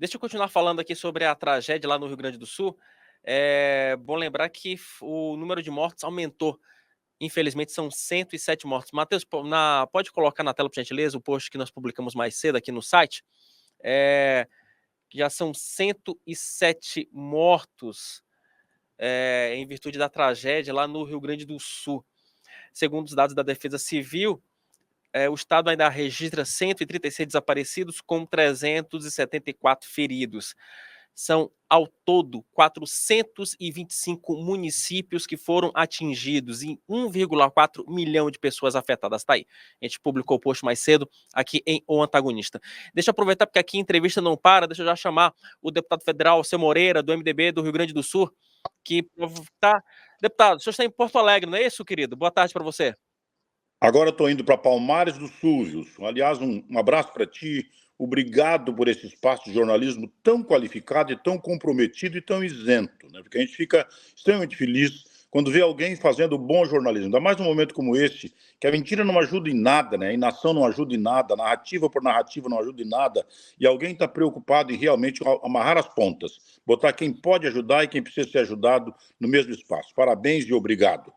Deixa eu continuar falando aqui sobre a tragédia lá no Rio Grande do Sul. Bom lembrar que o número de mortos aumentou. Infelizmente são 107 mortos. Matheus, pode colocar na tela, por gentileza, o post que nós publicamos mais cedo aqui no site. Já são 107 mortos em virtude da tragédia lá no Rio Grande do Sul. Segundo os dados da Defesa Civil, o Estado ainda registra 136 desaparecidos com 374 feridos. São, ao todo, 425 municípios que foram atingidos e 1,4 milhão de pessoas afetadas. Tá aí. A gente publicou o post mais cedo aqui em O Antagonista. Deixa eu aproveitar, porque aqui a entrevista não para, deixa eu já chamar o deputado federal, Seu Moreira, do MDB do Rio Grande do Sul, que tá... Deputado, o senhor está em Porto Alegre, não é isso, querido? Boa tarde para você. Agora estou indo para Palmares do Sul, Wilson. Aliás, um abraço para ti. Obrigado por esse espaço de jornalismo tão qualificado e tão comprometido e tão isento, né? Porque a gente fica extremamente feliz quando vê alguém fazendo bom jornalismo. Ainda mais num momento como esse, que a mentira não ajuda em nada, né? A inação não ajuda em nada, a narrativa por narrativa não ajuda em nada, e alguém está preocupado em realmente amarrar as pontas, botar quem pode ajudar e quem precisa ser ajudado no mesmo espaço. Parabéns e obrigado.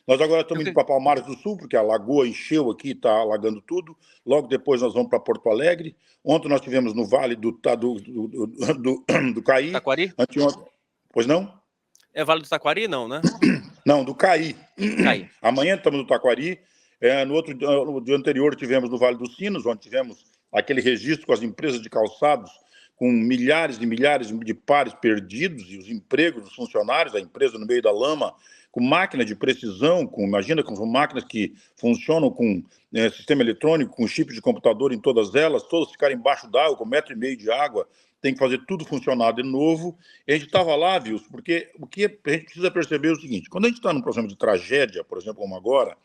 Nós agora estamos indo para Palmares do Sul, porque a lagoa encheu aqui, está alagando tudo. Logo depois nós vamos para Porto Alegre. Ontem nós tivemos no Vale do Caí. Taquari? Anteontem... Pois não? É Vale do Taquari, não, né? Não, do Caí. Caí. Amanhã estamos no Taquari. No dia anterior tivemos no Vale dos Sinos, onde tivemos aquele registro com as empresas de calçados, com milhares e milhares de pares perdidos e os empregos dos funcionários, a empresa no meio da lama, com máquina de precisão, imagina, com máquinas que funcionam com sistema eletrônico, com chip de computador em todas elas, todas ficaram embaixo d'água, com 1,5 metro de água, tem que fazer tudo funcionar de novo. E a gente estava lá, viu? Porque o que a gente precisa perceber é o seguinte: quando a gente está num processo de tragédia, por exemplo, como agora,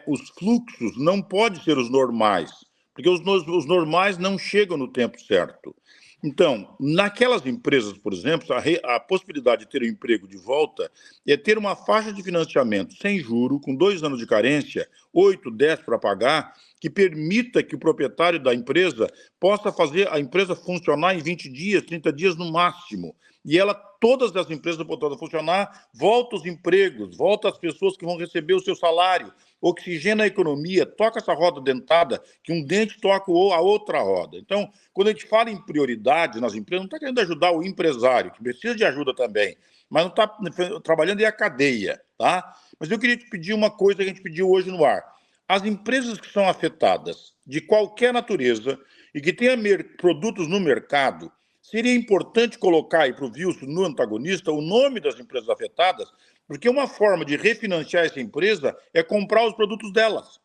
os fluxos não podem ser os normais, porque os normais não chegam no tempo certo. Então, naquelas empresas, por exemplo, a possibilidade de ter um emprego de volta é ter uma faixa de financiamento sem juro, com 2 anos de carência, 8, 10 para pagar, que permita que o proprietário da empresa possa fazer a empresa funcionar em 20 dias, 30 dias no máximo. E todas as empresas voltando a funcionar, volta os empregos, volta as pessoas que vão receber o seu salário, oxigena a economia, toca essa roda dentada, que um dente toca a outra roda. Então, quando a gente fala em prioridades nas empresas, não está querendo ajudar o empresário, que precisa de ajuda também, mas não está trabalhando em a cadeia, tá? Mas eu queria te pedir uma coisa que a gente pediu hoje no ar. As empresas que são afetadas, de qualquer natureza, e que tenham produtos no mercado, seria importante colocar aí para o Wilson, no Antagonista, o nome das empresas afetadas, porque uma forma de refinanciar essa empresa é comprar os produtos delas.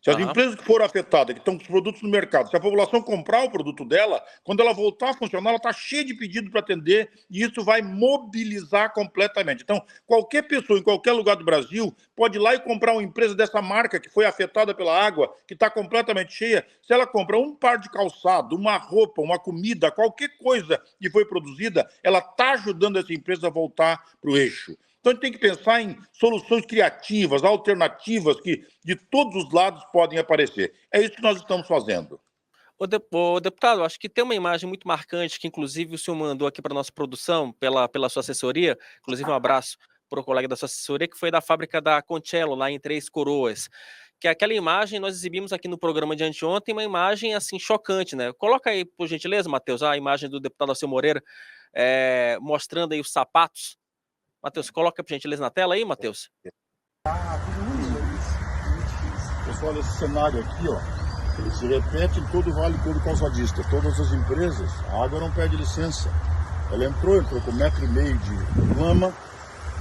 Se as empresas que foram afetadas, que estão com os produtos no mercado, se a população comprar o produto dela, quando ela voltar a funcionar, ela está cheia de pedidos para atender e isso vai mobilizar completamente. Então, qualquer pessoa em qualquer lugar do Brasil pode ir lá e comprar uma empresa dessa marca que foi afetada pela água, que está completamente cheia. Se ela compra um par de calçado, uma roupa, uma comida, qualquer coisa que foi produzida, ela está ajudando essa empresa a voltar para o eixo. Então, a gente tem que pensar em soluções criativas, alternativas, que de todos os lados podem aparecer. É isso que nós estamos fazendo. Deputado, acho que tem uma imagem muito marcante que, inclusive, o senhor mandou aqui para a nossa produção, pela sua assessoria, inclusive um abraço para o colega da sua assessoria, que foi da fábrica da Concello, lá em Três Coroas. Que aquela imagem nós exibimos aqui no programa de anteontem, uma imagem, assim, chocante, né? Coloca aí, por gentileza, Matheus, a imagem do deputado Seu Moreira, mostrando aí os sapatos. Matheus, coloca, por gentileza, na tela aí, Matheus. Pessoal, esse cenário aqui, ó, ele se repete em todo o Vale todo calçadista. Todas as empresas, a água não pede licença. Ela entrou com 1,5 metro de lama,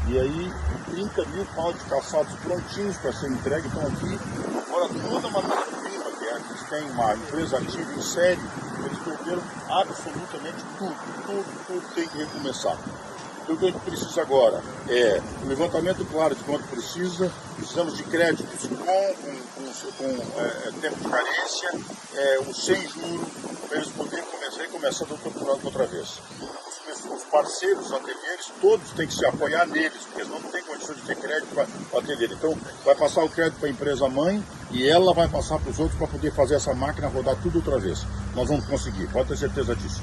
e aí 30 mil pau de calçados prontinhos para ser entregue estão aqui. Agora toda a matéria-prima, que eles têm uma empresa ativa em série, eles perderam absolutamente tudo tem que recomeçar. Então, o que a gente precisa agora é um levantamento claro de quanto precisamos de créditos com tempo de carência, o sem juro, para eles poderem recomeçar outra vez. Os parceiros ateliês, todos têm que se apoiar neles, porque eles não têm condição de ter crédito para atender. Então, vai passar o crédito para a empresa mãe e ela vai passar para os outros para poder fazer essa máquina rodar tudo outra vez. Nós vamos conseguir, pode ter certeza disso.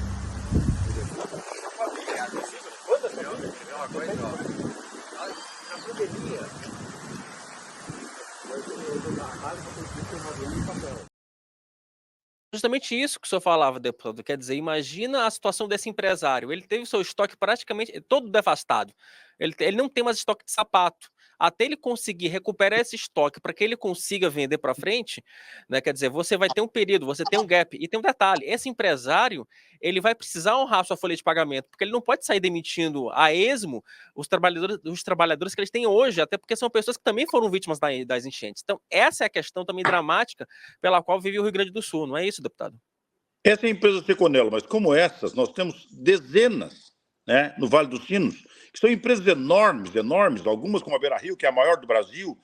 Justamente isso que o senhor falava, deputado. Quer dizer, imagina a situação desse empresário. Ele teve seu estoque praticamente todo devastado. Ele não tem mais estoque de sapato. Até ele conseguir recuperar esse estoque para que ele consiga vender para frente, né? Quer dizer, você vai ter um período, você tem um gap. E tem um detalhe: esse empresário ele vai precisar honrar sua folha de pagamento, porque ele não pode sair demitindo a esmo os trabalhadores que eles têm hoje, até porque são pessoas que também foram vítimas das enchentes. Então, essa é a questão também dramática pela qual vive o Rio Grande do Sul, não é isso, deputado? Essa é a empresa Seconello, mas como essas, nós temos dezenas, né, no Vale dos Sinos, que são empresas enormes, enormes, algumas como a Beira-Rio, que é a maior do Brasil,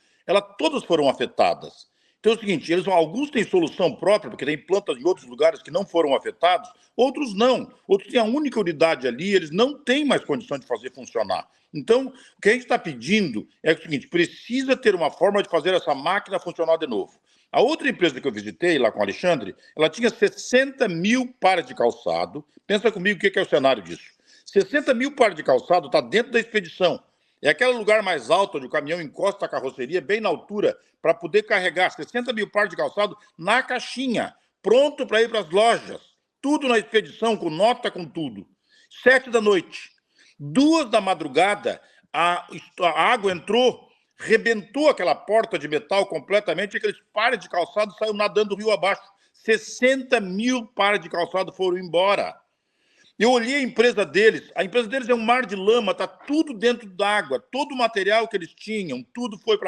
todas foram afetadas. Então é o seguinte, alguns têm solução própria, porque tem plantas em outros lugares que não foram afetados, outros não. Outros têm a única unidade ali, eles não têm mais condição de fazer funcionar. Então, o que a gente está pedindo é o seguinte, precisa ter uma forma de fazer essa máquina funcionar de novo. A outra empresa que eu visitei, lá com o Alexandre, ela tinha 60 mil pares de calçado. Pensa comigo o que é o cenário disso. 60 mil pares de calçado está dentro da expedição. É aquele lugar mais alto onde o caminhão encosta a carroceria, bem na altura, para poder carregar 60 mil pares de calçado na caixinha, pronto para ir para as lojas. Tudo na expedição, com nota, com tudo. 7 da noite. 2 da madrugada, a água entrou, rebentou aquela porta de metal completamente, e aqueles pares de calçado saíram nadando o rio abaixo. 60 mil pares de calçado foram embora. Eu olhei a empresa deles é um mar de lama, está tudo dentro d'água, todo o material que eles tinham, tudo foi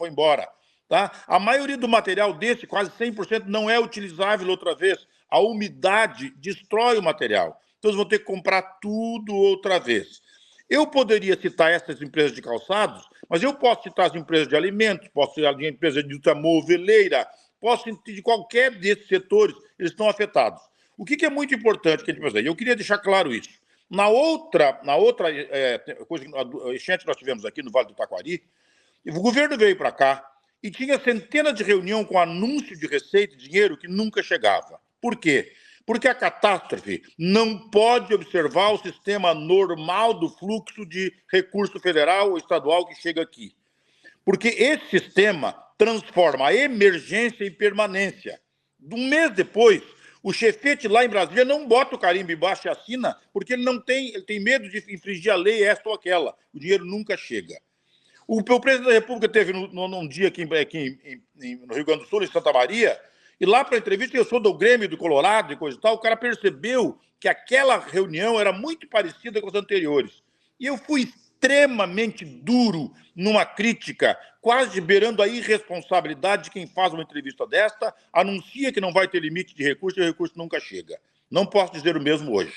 embora. Tá? A maioria do material desse, quase 100%, não é utilizável outra vez. A umidade destrói o material. Então, eles vão ter que comprar tudo outra vez. Eu poderia citar essas empresas de calçados, mas eu posso citar as empresas de alimentos, posso citar a empresa de moveleira, posso citar de qualquer desses setores, eles estão afetados. O que é muito importante que a gente fazer? Eu queria deixar claro isso. Na outra enchente que nós tivemos aqui no Vale do Taquari, o governo veio para cá e tinha centenas de reuniões com anúncio de receita e dinheiro que nunca chegava. Por quê? Porque a catástrofe não pode observar o sistema normal do fluxo de recurso federal ou estadual que chega aqui. Porque esse sistema transforma a emergência em permanência. Um mês depois, o chefete lá em Brasília não bota o carimbo embaixo e assina, porque ele tem medo de infringir a lei esta ou aquela. O dinheiro nunca chega. O presidente da República teve num dia aqui no Rio Grande do Sul, em Santa Maria, e lá para a entrevista, eu sou do Grêmio, do Colorado e coisa e tal, o cara percebeu que aquela reunião era muito parecida com as anteriores. E eu fui extremamente duro numa crítica, quase beirando a irresponsabilidade de quem faz uma entrevista desta, anuncia que não vai ter limite de recurso e o recurso nunca chega. Não posso dizer o mesmo hoje.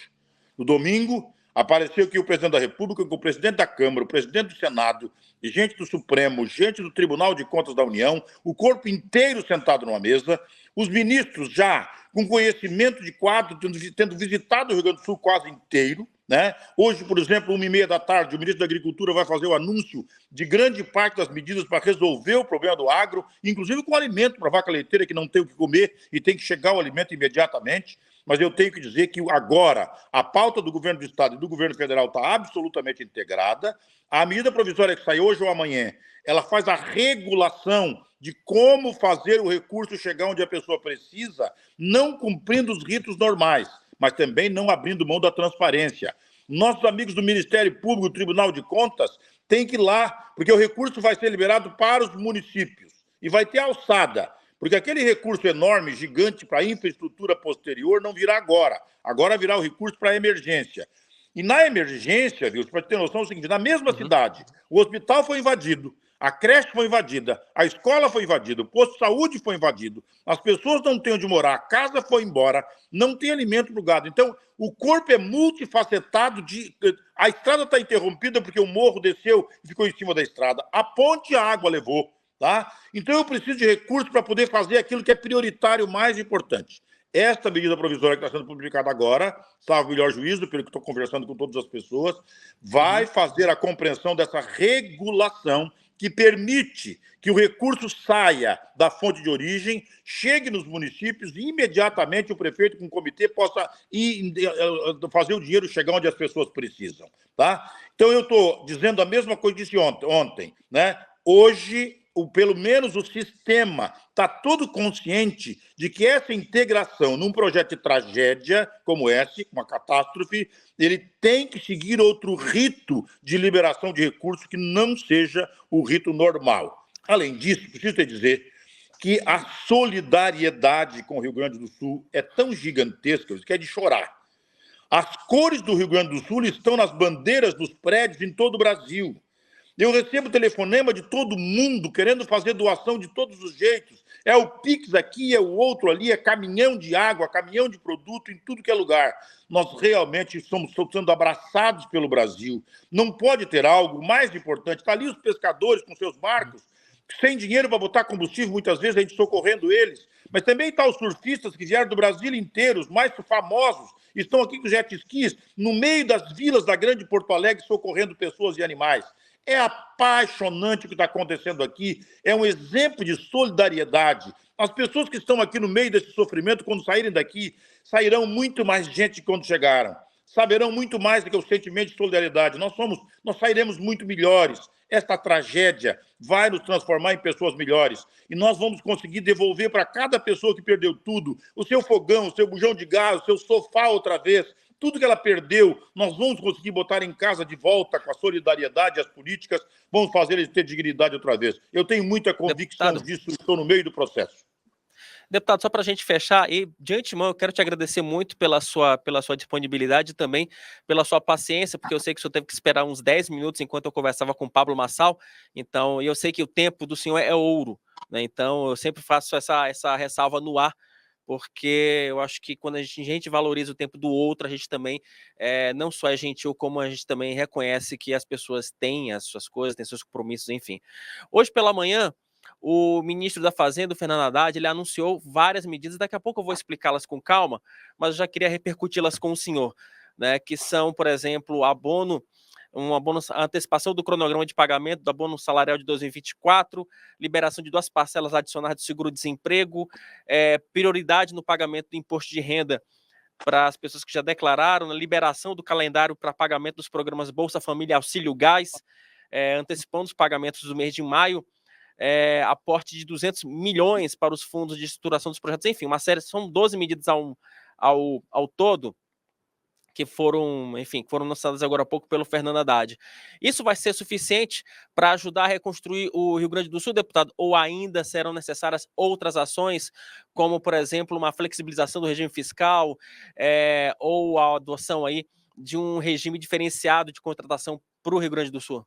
No domingo, apareceu aqui o presidente da República, com o presidente da Câmara, o presidente do Senado, gente do Supremo, gente do Tribunal de Contas da União, o corpo inteiro sentado numa mesa, os ministros já com conhecimento de quadro, tendo visitado o Rio Grande do Sul quase inteiro, né? Hoje, por exemplo, 1h30 da tarde, o ministro da Agricultura vai fazer o anúncio de grande parte das medidas para resolver o problema do agro, inclusive com alimento para a vaca leiteira que não tem o que comer e tem que chegar o alimento imediatamente. Mas eu tenho que dizer que agora a pauta do governo do Estado e do governo federal está absolutamente integrada. A medida provisória que sai hoje ou amanhã, ela faz a regulação de como fazer o recurso chegar onde a pessoa precisa, não cumprindo os ritos normais, mas também não abrindo mão da transparência. Nossos amigos do Ministério Público, do Tribunal de Contas, têm que ir lá, porque o recurso vai ser liberado para os municípios e vai ter alçada. Porque aquele recurso enorme, gigante para a infraestrutura posterior não virá agora. Agora virá o recurso para a emergência. E na emergência, viu, para ter noção, é o seguinte, na mesma cidade, o hospital foi invadido, a creche foi invadida, a escola foi invadida, o posto de saúde foi invadido, as pessoas não têm onde morar, a casa foi embora, não tem alimento para o gado. Então, o corpo é multifacetado, a estrada está interrompida porque o morro desceu e ficou em cima da estrada, a ponte a água levou. Tá? Então, eu preciso de recursos para poder fazer aquilo que é prioritário, mais importante. Esta medida provisória que está sendo publicada agora, salvo o melhor juízo, pelo que estou conversando com todas as pessoas, vai fazer a compreensão dessa regulação que permite que o recurso saia da fonte de origem, chegue nos municípios e imediatamente o prefeito com o comitê possa fazer o dinheiro chegar onde as pessoas precisam. Tá? Então, eu estou dizendo a mesma coisa que disse ontem. Né? Hoje, pelo menos o sistema está todo consciente de que essa integração num projeto de tragédia como esse, uma catástrofe, ele tem que seguir outro rito de liberação de recursos que não seja o rito normal. Além disso, preciso te dizer que a solidariedade com o Rio Grande do Sul é tão gigantesca que é de chorar. As cores do Rio Grande do Sul estão nas bandeiras dos prédios em todo o Brasil. Eu recebo telefonema de todo mundo querendo fazer doação de todos os jeitos. É o Pix aqui, é o outro ali, é caminhão de água, caminhão de produto em tudo que é lugar. Nós realmente estamos sendo abraçados pelo Brasil. Não pode ter algo mais importante. Está ali os pescadores com seus barcos, sem dinheiro para botar combustível, muitas vezes a gente socorrendo eles. Mas também está os surfistas que vieram do Brasil inteiro, os mais famosos, estão aqui com jet skis, no meio das vilas da grande Porto Alegre, socorrendo pessoas e animais. É apaixonante o que está acontecendo aqui, é um exemplo de solidariedade. As pessoas que estão aqui no meio desse sofrimento, quando saírem daqui, sairão muito mais gente que quando chegaram. Saberão muito mais do que o sentimento de solidariedade. Nós sairemos muito melhores. Esta tragédia vai nos transformar em pessoas melhores. E nós vamos conseguir devolver para cada pessoa que perdeu tudo, o seu fogão, o seu bujão de gás, o seu sofá outra vez, tudo que ela perdeu, nós vamos conseguir botar em casa de volta com a solidariedade e as políticas, vamos fazer eles ter dignidade outra vez. Eu tenho muita convicção disso, estou no meio do processo. Deputado, só para a gente fechar, e de antemão eu quero te agradecer muito pela sua disponibilidade e também pela sua paciência, porque eu sei que o senhor teve que esperar uns 10 minutos enquanto eu conversava com o Pablo Massal, então eu sei que o tempo do senhor é ouro, né? Então eu sempre faço essa ressalva no ar, porque eu acho que quando a gente valoriza o tempo do outro, a gente também não só é gentil, como a gente também reconhece que as pessoas têm as suas coisas, têm seus compromissos, enfim. Hoje pela manhã, o ministro da Fazenda, o Fernando Haddad, ele anunciou várias medidas, daqui a pouco eu vou explicá-las com calma, mas eu já queria repercuti-las com o senhor, né, que são, por exemplo, a antecipação do cronograma de pagamento do abono salarial de 2024, liberação de 2 parcelas adicionais do seguro-desemprego, prioridade no pagamento do imposto de renda para as pessoas que já declararam, liberação do calendário para pagamento dos programas Bolsa Família e Auxílio Gás, antecipando os pagamentos do mês de maio, aporte de 200 milhões para os fundos de estruturação dos projetos, enfim, uma série, são 12 medidas ao todo, que foram lançadas agora há pouco pelo Fernando Haddad. Isso vai ser suficiente para ajudar a reconstruir o Rio Grande do Sul, deputado? Ou ainda serão necessárias outras ações, como, por exemplo, uma flexibilização do regime fiscal, ou a adoção aí de um regime diferenciado de contratação para o Rio Grande do Sul?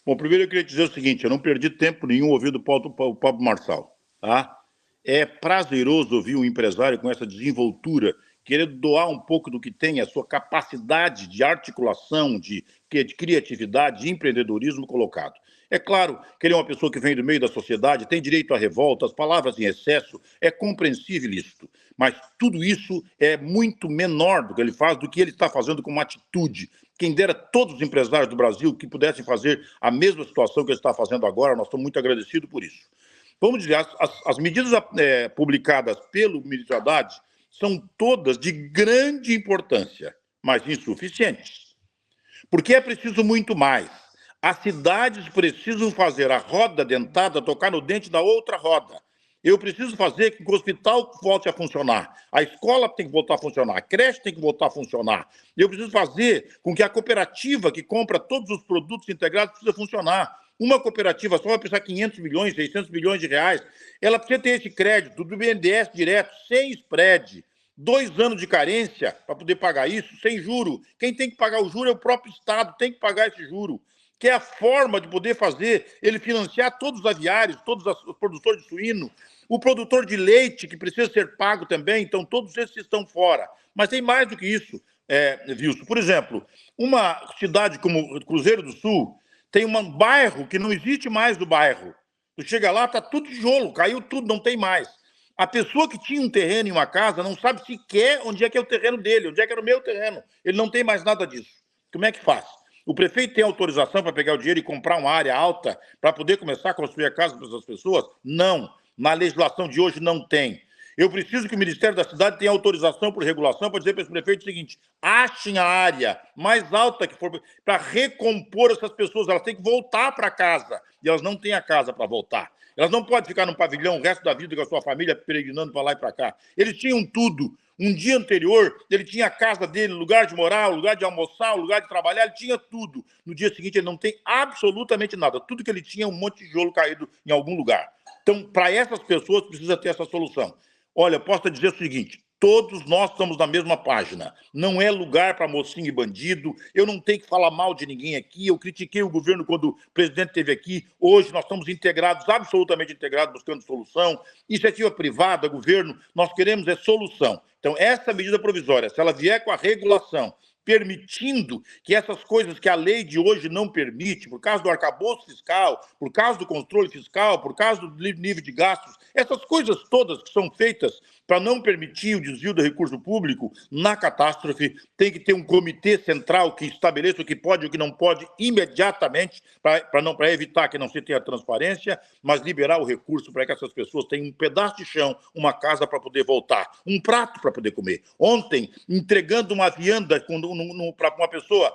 Bom, primeiro eu queria dizer o seguinte, eu não perdi tempo nenhum ouvindo o Pablo Marçal. Tá? É prazeroso ouvir um empresário com essa desenvoltura, querendo doar um pouco do que tem, a sua capacidade de articulação, de criatividade, de empreendedorismo colocado. É claro que ele é uma pessoa que vem do meio da sociedade, tem direito à revolta, as palavras em excesso, é compreensível isto. Mas tudo isso é muito menor do que ele faz, do que ele está fazendo com uma atitude. Quem dera todos os empresários do Brasil que pudessem fazer a mesma situação que ele está fazendo agora, nós estamos muito agradecidos por isso. Vamos dizer, as medidas publicadas pelo ministro Haddad são todas de grande importância, mas insuficientes. Porque é preciso muito mais. As cidades precisam fazer a roda dentada tocar no dente da outra roda. Eu preciso fazer com que o hospital volte a funcionar, a escola tem que voltar a funcionar, a creche tem que voltar a funcionar. Eu preciso fazer com que a cooperativa que compra todos os produtos integrados precisa funcionar. Uma cooperativa só vai precisar 500 milhões, 600 milhões de reais. Ela precisa ter esse crédito do BNDES direto, sem spread. 2 anos de carência para poder pagar isso, sem juro. Quem tem que pagar o juro é o próprio Estado, tem que pagar esse juro. Que é a forma de poder fazer ele financiar todos os aviários, todos os produtores de suíno, o produtor de leite, que precisa ser pago também, então todos esses estão fora. Mas tem mais do que isso, Wilson. Por exemplo, uma cidade como Cruzeiro do Sul tem um bairro que não existe mais do bairro. Tu chega lá, está tudo tijolo, caiu tudo, não tem mais. A pessoa que tinha um terreno em uma casa não sabe sequer onde é que é o terreno dele, onde é que era o meu terreno. Ele não tem mais nada disso. Como é que faz? O prefeito tem autorização para pegar o dinheiro e comprar uma área alta para poder começar a construir a casa para essas pessoas? Não. Na legislação de hoje não tem. Eu preciso que o Ministério da Cidade tenha autorização por regulação para dizer para esse prefeito o seguinte: achem a área mais alta que for para recompor essas pessoas. Elas têm que voltar para casa e elas não têm a casa para voltar. Elas não podem ficar num pavilhão o resto da vida com a sua família peregrinando para lá e para cá. Eles tinham tudo. Um dia anterior, ele tinha a casa dele, lugar de morar, lugar de almoçar, lugar de trabalhar, ele tinha tudo. No dia seguinte, ele não tem absolutamente nada. Tudo que ele tinha é um monte de tijolo caído em algum lugar. Então, para essas pessoas, precisa ter essa solução. Olha, posso te dizer o seguinte: todos nós estamos na mesma página. Não é lugar para mocinho e bandido. Eu não tenho que falar mal de ninguém aqui. Eu critiquei o governo quando o presidente esteve aqui. Hoje nós estamos integrados, absolutamente integrados, buscando solução. Iniciativa privada, governo, nós queremos é solução. Então, essa medida provisória, se ela vier com a regulação, permitindo que essas coisas que a lei de hoje não permite, por causa do arcabouço fiscal, por causa do controle fiscal, por causa do nível de gastos, essas coisas todas que são feitas para não permitir o desvio do recurso público na catástrofe, tem que ter um comitê central que estabeleça o que pode e o que não pode imediatamente, para evitar que não se tenha transparência, mas liberar o recurso para que essas pessoas tenham um pedaço de chão, uma casa para poder voltar, um prato para poder comer. Ontem, entregando uma vianda para uma pessoa,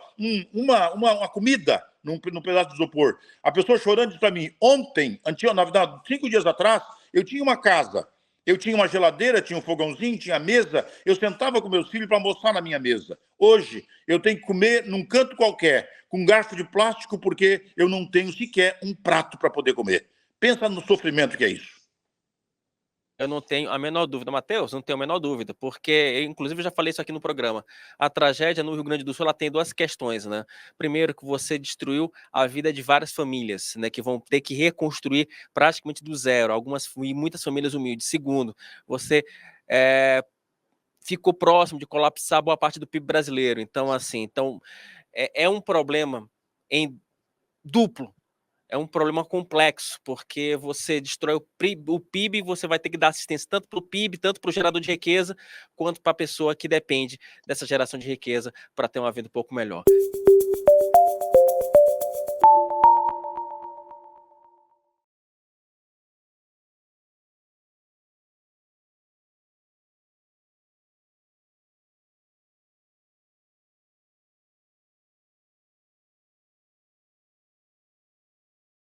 uma comida num pedaço de isopor. A pessoa chorando disse para mim: ontem, na verdade, 5 dias atrás, eu tinha uma casa. Eu tinha uma geladeira, tinha um fogãozinho, tinha mesa, eu sentava com meus filhos para almoçar na minha mesa. Hoje, eu tenho que comer num canto qualquer, com um garfo de plástico, porque eu não tenho sequer um prato para poder comer. Pensa no sofrimento que é isso. Eu não tenho a menor dúvida, Matheus, não tenho a menor dúvida, porque, inclusive, eu já falei isso aqui no programa. A tragédia no Rio Grande do Sul, ela tem 2 questões, né? Primeiro, que você destruiu a vida de várias famílias, né? Que vão ter que reconstruir praticamente do zero, e muitas famílias humildes. Segundo, você ficou próximo de colapsar boa parte do PIB brasileiro. Então, assim, é um problema em duplo. É um problema complexo, porque você destrói o PIB, você vai ter que dar assistência tanto para o PIB, tanto para o gerador de riqueza, quanto para a pessoa que depende dessa geração de riqueza para ter uma vida um pouco melhor.